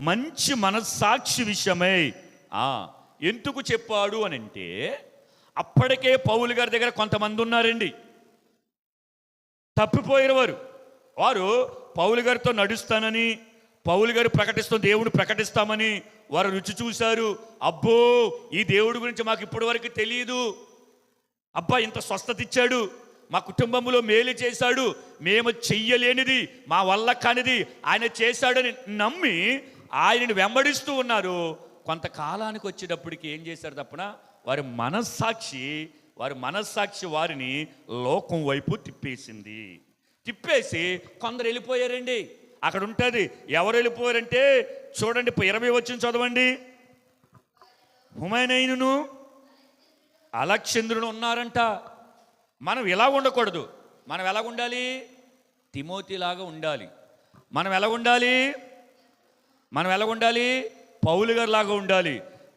మంచి మనస్సాక్షి విషయమై ఎందుకు చెప్పాడు అని అంటే, అప్పటికే పౌలు గారి దగ్గర కొంతమంది ఉన్నారండి, తప్పిపోయిన వారు పౌలు గారితో నడుస్తానని, పౌలు గారు ప్రకటిస్తూ దేవుడు ప్రకటిస్తామని వారు రుచి చూశారు. అబ్బో, ఈ దేవుడి గురించి మాకు ఇప్పటి వరకు తెలియదు, అబ్బా ఇంత స్వస్థత ఇచ్చాడు, మా కుటుంబంలో మేలు చేశాడు, మేము చెయ్యలేనిది, మా వల్ల కానిది ఆయన చేశాడని నమ్మి ఆయనని వెంబడిస్తూ ఉన్నారు. కొంతకాలానికి వచ్చేటప్పటికి ఏం చేశారు తప్పన, వారి మనస్సాక్షి వారిని లోకం వైపు తిప్పేసి కొందరు వెళ్ళిపోయారండి. అక్కడ ఉంటుంది, ఎవరు వెళ్ళిపోయారంటే చూడండి, 20 వచ్చిన చదవండి. హుమైనైనును అలెగ్జాంద్రును ఉన్నారంట. మనం ఇలా ఉండకూడదు. మనం ఎలా ఉండాలి? తిమోతిలాగా ఉండాలి. మనం ఎలా ఉండాలి? పౌలు గారి లాగా ఉండాలి.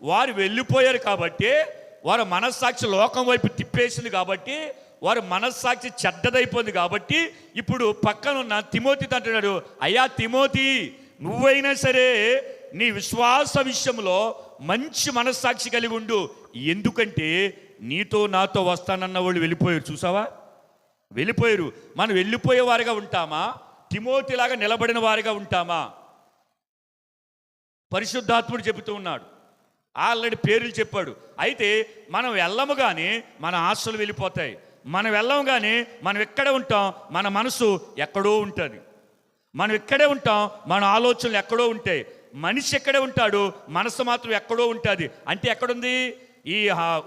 వారు వెళ్ళిపోయారు కాబట్టి, వారి మనస్సాక్షి లోకం వైపు తిప్పేసింది కాబట్టి, వారి మనస్సాక్షి చెడ్డదైపోయింది కాబట్టి, ఇప్పుడు పక్కన ఉన్న తిమోతితో అంటున్నాడు, అయ్యా తిమోతి, నువ్వైనా సరే నీ విశ్వాస విషయంలో మంచి మనస్సాక్షి కలిగి ఉండు. ఎందుకంటే నీతో నాతో వస్తానన్న వాళ్ళు వెళ్ళిపోయారు. చూసావా, వెళ్ళిపోయారు. మనం వెళ్ళిపోయే వారిగా ఉంటామా? తిమోతిలాగా నిలబడిన వారిగా ఉంటామా? పరిశుద్ధాత్ముడు చెబుతూ ఉన్నాడు, ఆల్రెడీ పేర్లు చెప్పాడు. అయితే మనం వెళ్ళము కానీ మన ఆశలు వెళ్ళిపోతాయి. మనం వెళ్ళము కానీ మనం ఎక్కడే ఉంటాం, మన మనసు ఎక్కడో ఉంటుంది. మనం ఇక్కడే ఉంటాం, మన ఆలోచనలు ఎక్కడో ఉంటాయి. మనిషి ఎక్కడే ఉంటాడు, మనసు మాత్రం ఎక్కడో ఉంటుంది. అంటే ఎక్కడుంది? ఈ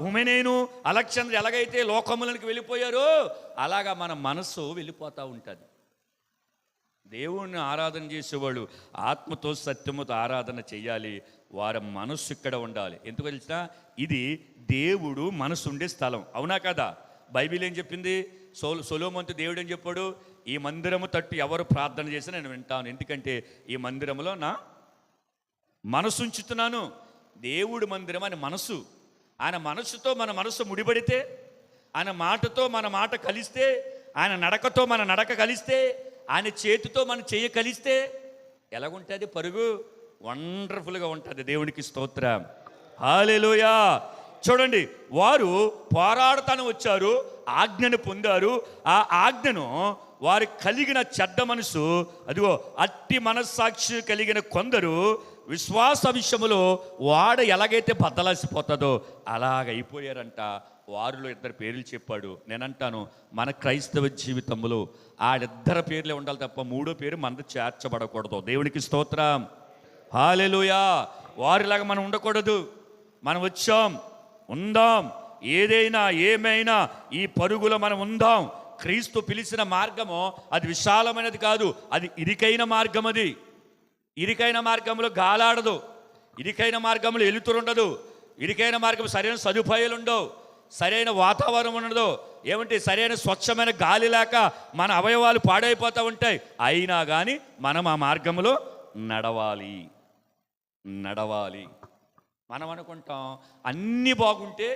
హుమైనైను అలెగ్జాంద్రు ఎలాగైతే లోకములకు వెళ్ళిపోయారో అలాగా మన మనస్సు వెళ్ళిపోతూ ఉంటుంది. దేవుణ్ణి ఆరాధన చేసేవాళ్ళు ఆత్మతో సత్యముతో ఆరాధన చెయ్యాలి. వారి మనస్సు ఇక్కడ ఉండాలి. ఎందుకు తెలిసినా, ఇది దేవుడు మనసు ఉండే స్థలం. అవునా కదా? బైబిల్ ఏం చెప్పింది? సొలొమోనుతో దేవుడు ఏం చెప్పాడు? ఈ మందిరము తట్టు ఎవరు ప్రార్థన చేసినా నేను వింటాను, ఎందుకంటే ఈ మందిరంలో నా మనసు ఉంచుతున్నాను. దేవుడు మందిరం అని మనసు. ఆయన మనసుతో మన మనసు ముడిపడితే, ఆయన మాటతో మన మాట కలిస్తే, ఆయన నడకతో మన నడక కలిస్తే, ఆయన చేతితో మన చెయ్యి కలిస్తే ఎలాగుంటుంది? పరుగు వండర్ఫుల్గా ఉంటుంది. దేవునికి స్తోత్రం, హల్లెలూయా. చూడండి, వారు పోరాడుతాను వచ్చారు, ఆజ్ఞను పొందారు. ఆ ఆజ్ఞను వారు కలిగిన చెడ్డ మనసు, అదిగో అట్టి మనస్సాక్షి కలిగిన కొందరు విశ్వాస విషయంలో వాడ ఎలాగైతే బద్దలాసిపోతుందో అలాగైపోయారంట. వారిలో 2 పేర్లు చెప్పాడు. నేనంటాను, మన క్రైస్తవ జీవితంలో ఆడిద్దరు పేర్లే ఉండాలి తప్ప 3వ పేరు మనది చేర్చబడకూడదు. దేవునికి స్తోత్రం, హల్లెలూయా. వారిలాగా మనం ఉండకూడదు. మనం వచ్చాం, ఉందాం, ఏదైనా ఏమైనా ఈ పరుగులో మనం ఉందాం. క్రీస్తు పిలిచిన మార్గము అది విశాలమైనది కాదు, అది ఇరుకైన మార్గం. అది ఇరుకైన మార్గంలో గాలాడదు, ఇరుకైన మార్గంలో ఎలుతురుండదు, ఇరుకైన మార్గం సరైన సదుపాయాలు ఉండవు, సరైన వాతావరణం ఉండదు. ఏమంటే సరైన స్వచ్ఛమైన గాలి లేక మన అవయవాలు పాడైపోతూ ఉంటాయి. అయినా కానీ మనం ఆ మార్గంలో నడవాలి. మనం అనుకుంటాం అన్నీ బాగుంటే,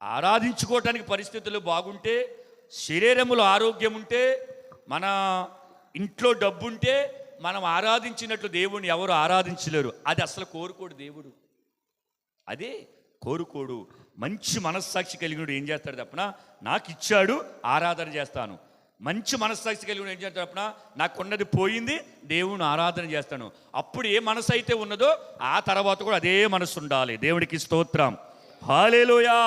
ఆరాధించుకోవటానికి పరిస్థితులు బాగుంటే, శరీరములో ఆరోగ్యం ఉంటే, మన ఇంట్లో డబ్బుంటే మనం ఆరాధించినట్లు దేవుణ్ణి ఎవరు ఆరాధించలేరు. అది అసలు కోరుకోడు దేవుడు, అదే కోరుకోడు. మంచి మనస్సాక్షి కలిగినడు ఏం చేస్తాడు తప్పన, నాకు ఇచ్చాడు ఆరాధన చేస్తాను. మంచి మనస్సాక్షి కలిగిన ఏం చేస్తాడు తప్పన, నాకున్నది పోయింది దేవుని ఆరాధన చేస్తాను. అప్పుడు ఏ మనసు అయితే ఉన్నదో ఆ తర్వాత కూడా అదే మనసు ఉండాలి. దేవుడికి స్తోత్రం, హల్లెలూయా.